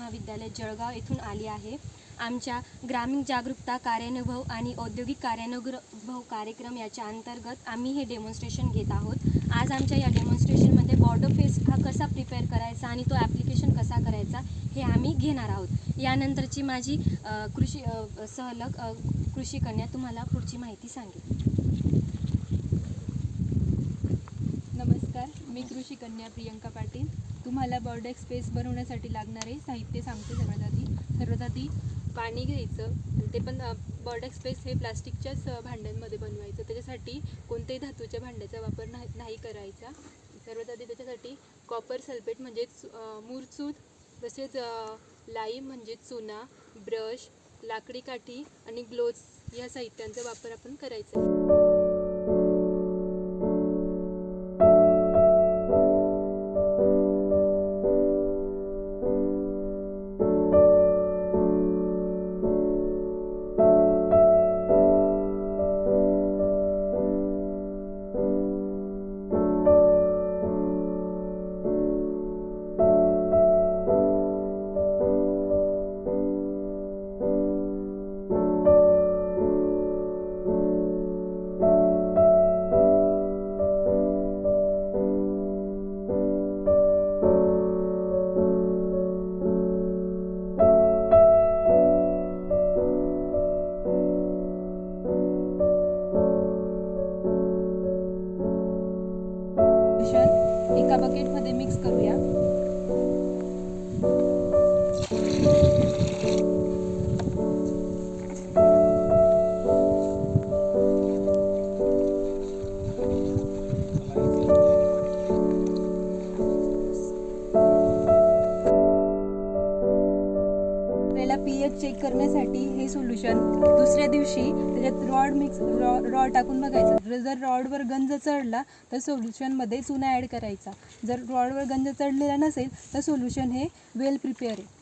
महाविद्यालय जळगाव येथून आली आहे। आमच्या ग्रामीण जागरूकता कार्यानुभव आणि औद्योगिक कार्यानुभव कार्यक्रम याच्या अंतर्गत आम्ही हे डेमॉन्स्ट्रेशन घेत आहोत। आज आमच्या या डेमॉन्स्ट्रेशनमध्ये बॉर्डर फेस हा कसा प्रिपेअर करायचा आणि तो ॲप्लिकेशन कसा करायचा हे आम्ही घेणार आहोत। यानंतरची माझी कृषी सहलग कृषी कन्या तुम्हाला पुढची माहिती सांगेल। नमस्कार, मी कृषी कन्या प्रियंका पाटील। तुम्हाला बॉर्डर स्पेस बनवण्यासाठी लागणारे साहित्य सांगते। सर्वात आधी पाणी घ्यायचं, ते पण बॉर्डर स्पेस हे प्लास्टिकच्याच भांड्यांमध्ये बनवायचं। त्याच्यासाठी कोणत्याही धातूच्या भांड्याचा वापर नाही करायचा। सर्वात आधी त्याच्यासाठी कॉपर सल्फेट म्हणजेच मुरचूद, तसेच लाईम म्हणजेच चुना, ब्रश, लाकडी काठी आणि ग्लोव्ज या साहित्यांचा वापर आपण करायचा। एका बकेटमध्ये मिक्स करूया। आपल्याला pH चेक करण्यासाठी हे सोल्युशन दुसऱ्या दिवशी त्याच्यात रॉड टाकून बघायचं। जर रॉडवर गंज चढला तर सोल्युशनमध्ये चुना ॲड करायचा। जर रॉडवर गंज चढलेला नसेल तर सोल्युशन हे वेल प्रिपेअर आहे।